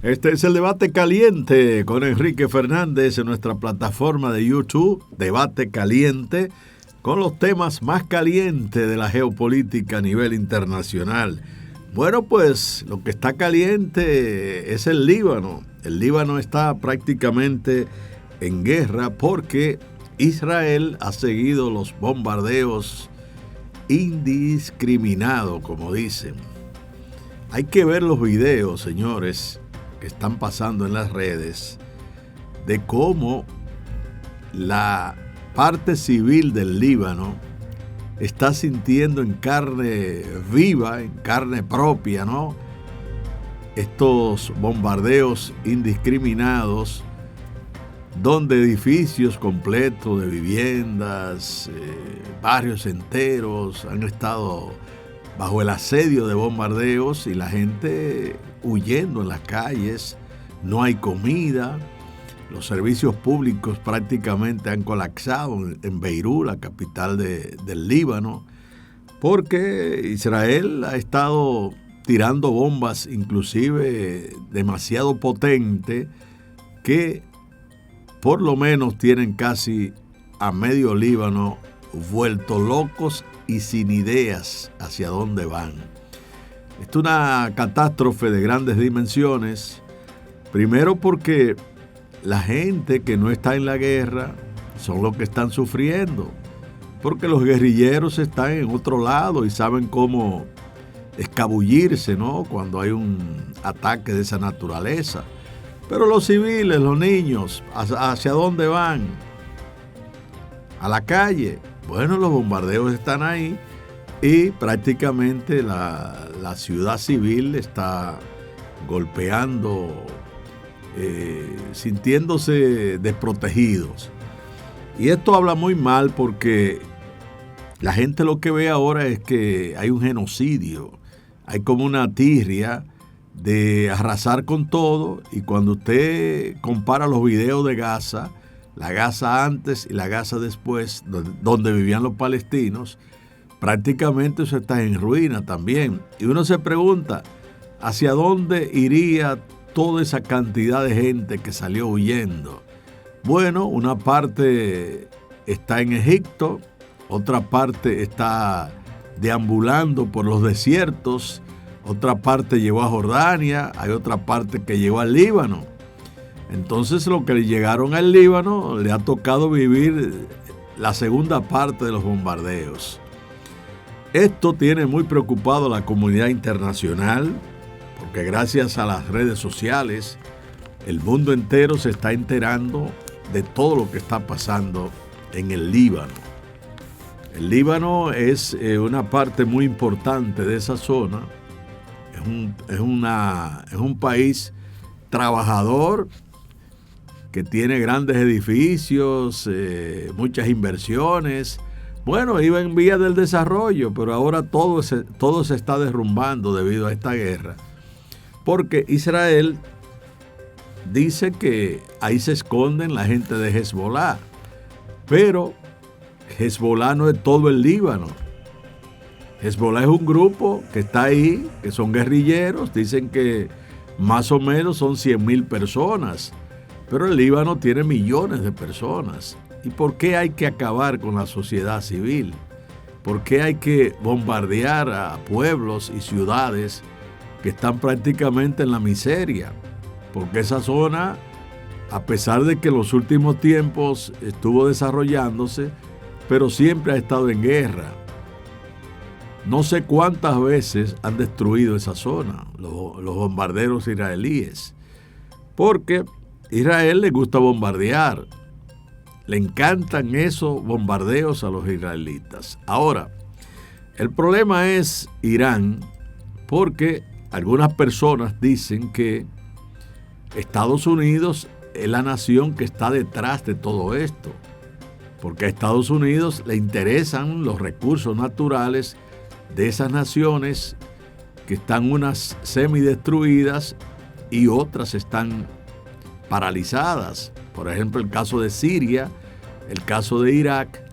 Este es el Debate Caliente con Enrique Fernández en nuestra plataforma de YouTube, Debate Caliente, con los temas más calientes de la geopolítica a nivel internacional. Bueno, pues lo que está caliente es el Líbano. El Líbano está prácticamente en guerra porque Israel ha seguido los bombardeos indiscriminados, como dicen. Hay que ver los videos, señores, que están pasando en las redes de cómo la parte civil del Líbano está sintiendo en carne viva, en carne propia, ¿no?, estos bombardeos indiscriminados, donde edificios completos de viviendas, barrios enteros han estado bajo el asedio de bombardeos y la gente huyendo en las calles. No hay comida, los servicios públicos prácticamente han colapsado en Beirut, la capital del Líbano, porque Israel ha estado tirando bombas inclusive demasiado potentes que por lo menos tienen casi a medio Líbano vuelto locos y sin ideas hacia dónde van. Es una catástrofe de grandes dimensiones, primero porque la gente que no está en la guerra son los que están sufriendo, porque los guerrilleros están en otro lado y saben cómo escabullirse, ¿no?, cuando hay un ataque de esa naturaleza. Pero los civiles, los niños, ¿hacia dónde van? A la calle. Bueno, los bombardeos están ahí y prácticamente la ciudad civil está golpeando, sintiéndose desprotegidos. Y esto habla muy mal porque la gente lo que ve ahora es que hay un genocidio, hay como una tirria de arrasar con todo, y cuando usted compara los videos de Gaza, la Gaza antes y la Gaza después, donde vivían los palestinos, prácticamente eso está en ruina también. Y uno se pregunta, ¿hacia dónde iría toda esa cantidad de gente que salió huyendo? Bueno, una parte está en Egipto, otra parte está deambulando por los desiertos, otra parte llegó a Jordania, hay otra parte que llegó al Líbano. Entonces, lo que llegaron al Líbano le ha tocado vivir la segunda parte de los bombardeos. Esto tiene muy preocupado a la comunidad internacional, porque gracias a las redes sociales, el mundo entero se está enterando de todo lo que está pasando en el Líbano. El Líbano es una parte muy importante de esa zona. Es un país trabajador que tiene grandes edificios, muchas inversiones. Bueno, iba en vía del desarrollo, pero ahora todo se está derrumbando debido a esta guerra. Porque Israel dice que ahí se esconden la gente de Hezbollah, pero Hezbollah no es todo el Líbano. Hezbollah es un grupo que está ahí, que son guerrilleros, dicen que más o menos son 100,000 personas, pero el Líbano tiene millones de personas. ¿Y por qué hay que acabar con la sociedad civil? ¿Por qué hay que bombardear a pueblos y ciudades que están prácticamente en la miseria? Porque esa zona, a pesar de que en los últimos tiempos estuvo desarrollándose, pero siempre ha estado en guerra. No sé cuántas veces han destruido esa zona los bombarderos israelíes, porque a Israel le gusta bombardear, le encantan esos bombardeos a los israelitas. Ahora, el problema es Irán, porque algunas personas dicen que Estados Unidos es la nación que está detrás de todo esto, porque a Estados Unidos le interesan los recursos naturales de esas naciones que están unas semidestruidas y otras están paralizadas. Por ejemplo, el caso de Siria, el caso de Irak,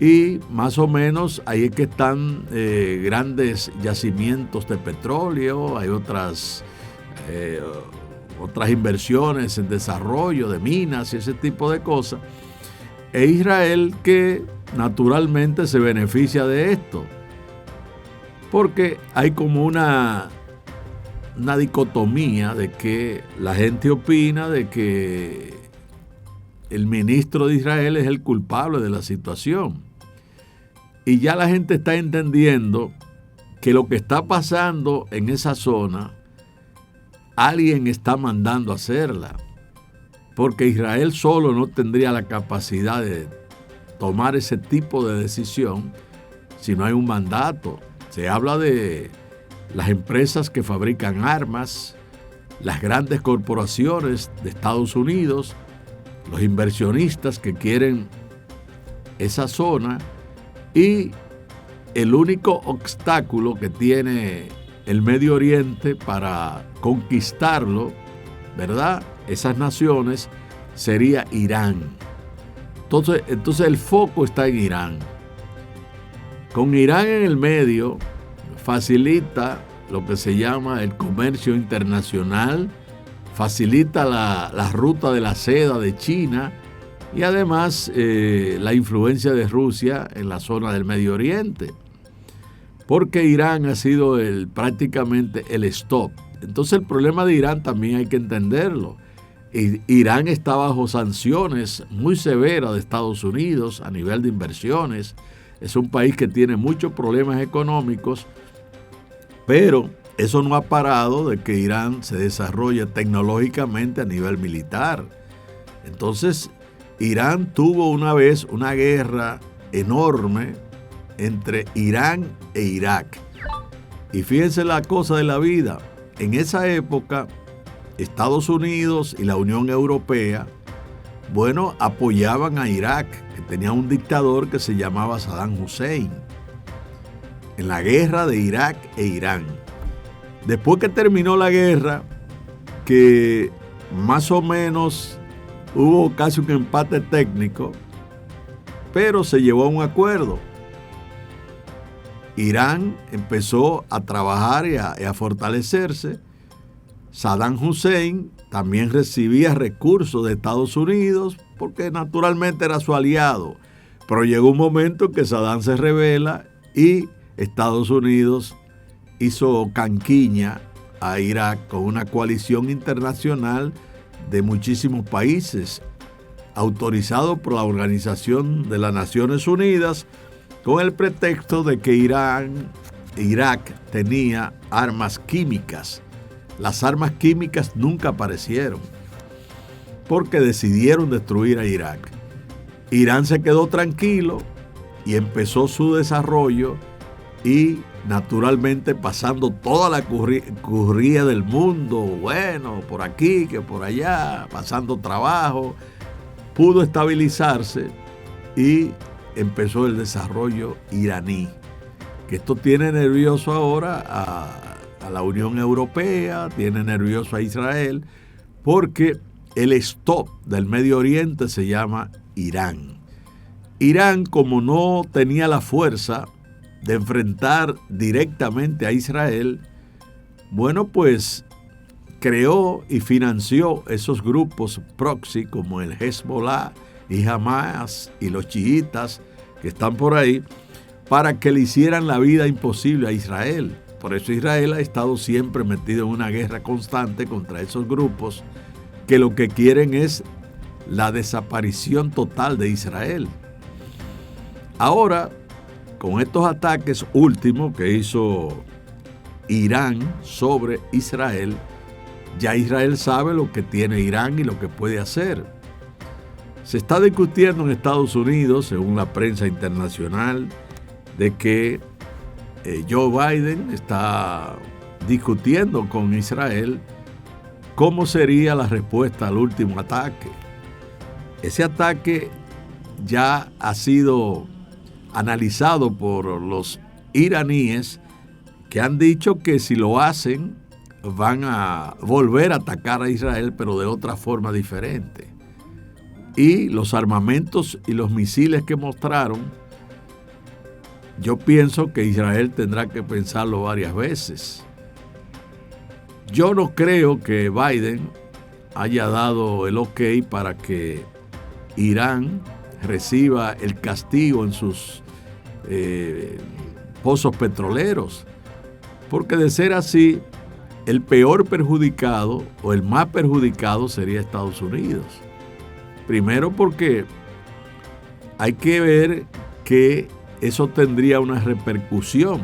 y más o menos ahí es que están grandes yacimientos de petróleo, hay otras otras inversiones en desarrollo de minas y ese tipo de cosas, e Israel que naturalmente se beneficia de esto, porque hay como una dicotomía de que la gente opina de que el ministro de Israel es el culpable de la situación. Y ya la gente está entendiendo que lo que está pasando en esa zona, alguien está mandando a hacerla. Porque Israel solo no tendría la capacidad de tomar ese tipo de decisión si no hay un mandato. Se habla de las empresas que fabrican armas, las grandes corporaciones de Estados Unidos, los inversionistas que quieren esa zona, y el único obstáculo que tiene el Medio Oriente para conquistarlo, ¿verdad?, esas naciones, sería Irán. Entonces el foco está en Irán. Con Irán en el medio facilita lo que se llama el comercio internacional, facilita la ruta de la seda de China y además la influencia de Rusia en la zona del Medio Oriente, porque Irán ha sido prácticamente el stop. Entonces el problema de Irán también hay que entenderlo. Irán está bajo sanciones muy severas de Estados Unidos a nivel de inversiones. Es un país que tiene muchos problemas económicos, pero eso no ha parado de que Irán se desarrolle tecnológicamente a nivel militar. Entonces, Irán tuvo una vez una guerra enorme entre Irán e Irak. Y fíjense la cosa de la vida. En esa época, Estados Unidos y la Unión Europea, apoyaban a Irak, que tenía un dictador que se llamaba Saddam Hussein, en la guerra de Irak e Irán. Después que terminó la guerra, que más o menos hubo casi un empate técnico, pero se llegó a un acuerdo. Irán empezó a trabajar y a fortalecerse. Saddam Hussein también recibía recursos de Estados Unidos porque naturalmente era su aliado. Pero llegó un momento que Saddam se rebela y Estados Unidos hizo canquiña a Irak con una coalición internacional de muchísimos países, autorizado por la Organización de las Naciones Unidas, con el pretexto de que Irak tenía armas químicas. Las armas químicas nunca aparecieron porque decidieron destruir a Irak. Irán se quedó tranquilo y empezó su desarrollo y naturalmente pasando toda la curría del mundo, por aquí que por allá, pasando trabajo, pudo estabilizarse y empezó el desarrollo iraní, que esto tiene nervioso ahora a la Unión Europea, tiene nervioso a Israel, porque el stop del Medio Oriente se llama Irán. Irán, como no tenía la fuerza de enfrentar directamente a Israel, creó y financió esos grupos proxy como el Hezbollah y Hamas y los chiitas que están por ahí, para que le hicieran la vida imposible a Israel. Por eso Israel ha estado siempre metido en una guerra constante contra esos grupos que lo que quieren es la desaparición total de Israel. Ahora, con estos ataques últimos que hizo Irán sobre Israel, ya Israel sabe lo que tiene Irán y lo que puede hacer. Se está discutiendo en Estados Unidos, según la prensa internacional, de que Joe Biden está discutiendo con Israel cómo sería la respuesta al último ataque. Ese ataque ya ha sido analizado por los iraníes, que han dicho que si lo hacen van a volver a atacar a Israel, pero de otra forma diferente. Y los armamentos y los misiles que mostraron, yo pienso que Israel tendrá que pensarlo varias veces. Yo no creo que Biden haya dado el ok para que Irán reciba el castigo en sus pozos petroleros, porque de ser así, el peor perjudicado o el más perjudicado sería Estados Unidos. Primero porque hay que ver que eso tendría una repercusión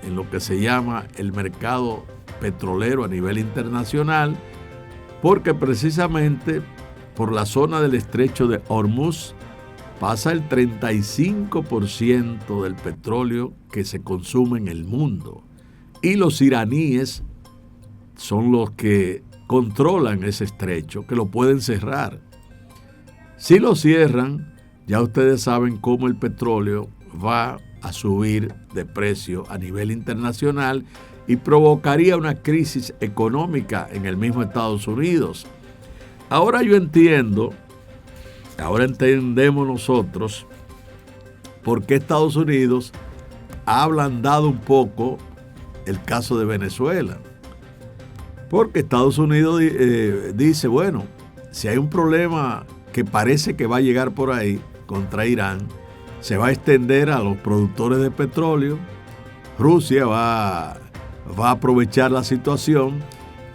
en lo que se llama el mercado petrolero a nivel internacional, porque precisamente por la zona del estrecho de Hormuz pasa el 35% del petróleo que se consume en el mundo. Y los iraníes son los que controlan ese estrecho, que lo pueden cerrar. Si lo cierran, ya ustedes saben cómo el petróleo va a subir de precio a nivel internacional y provocaría una crisis económica en el mismo Estados Unidos. Ahora entendemos nosotros por qué Estados Unidos ha ablandado un poco el caso de Venezuela. Porque Estados Unidos dice, bueno, si hay un problema que parece que va a llegar por ahí contra Irán, se va a extender a los productores de petróleo, Rusia va a aprovechar la situación,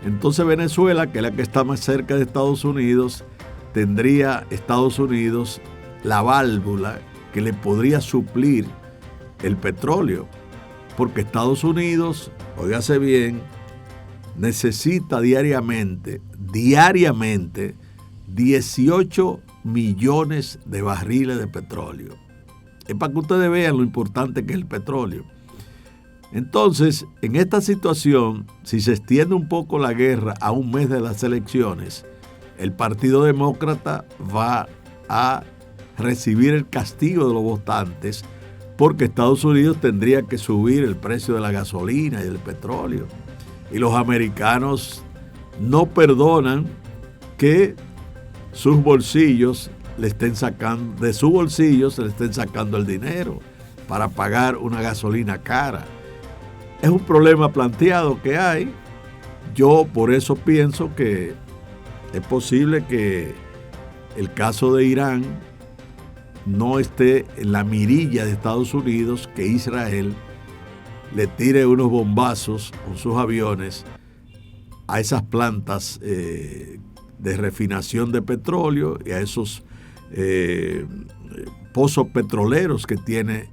entonces Venezuela, que es la que está más cerca de Estados Unidos, tendría Estados Unidos la válvula que le podría suplir el petróleo, porque Estados Unidos, óigase bien, necesita diariamente 18 millones de barriles de petróleo. Es para que ustedes vean lo importante que es el petróleo. Entonces, en esta situación, si se extiende un poco la guerra a un mes de las elecciones, el Partido Demócrata va a recibir el castigo de los votantes, porque Estados Unidos tendría que subir el precio de la gasolina y del petróleo. Y los americanos no perdonan que sus bolsillos le estén sacando, de su bolsillo se le estén sacando el dinero para pagar una gasolina cara. Es un problema planteado que hay. Yo por eso pienso que es posible que el caso de Irán no esté en la mirilla de Estados Unidos, que Israel le tire unos bombazos con sus aviones a esas plantas de refinación de petróleo y a esos pozos petroleros que tiene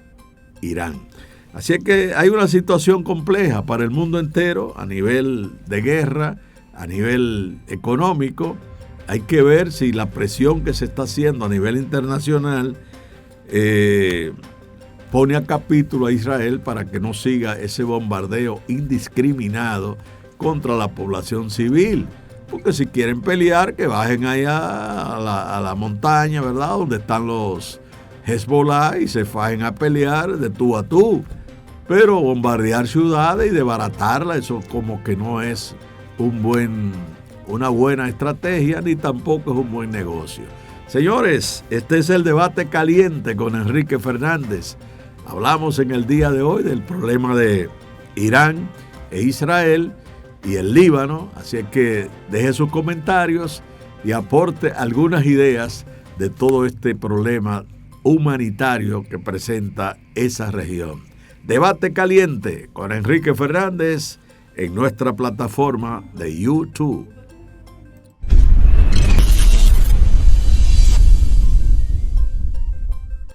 Irán. Así es que hay una situación compleja para el mundo entero a nivel de guerra, a nivel económico. Hay que ver si la presión que se está haciendo a nivel internacional pone a capítulo a Israel para que no siga ese bombardeo indiscriminado contra la población civil. Porque si quieren pelear, que bajen allá a la montaña, ¿verdad? Donde están los Hezbollah y se fajen a pelear de tú a tú. Pero bombardear ciudades y desbaratarla, eso como que no es una buena estrategia, ni tampoco es un buen negocio. Señores, este es el debate caliente con Enrique Fernández. Hablamos en el día de hoy del problema de Irán e Israel y el Líbano, así es que deje sus comentarios y aporte algunas ideas de todo este problema humanitario que presenta esa región. Debate caliente con Enrique Fernández en nuestra plataforma de YouTube.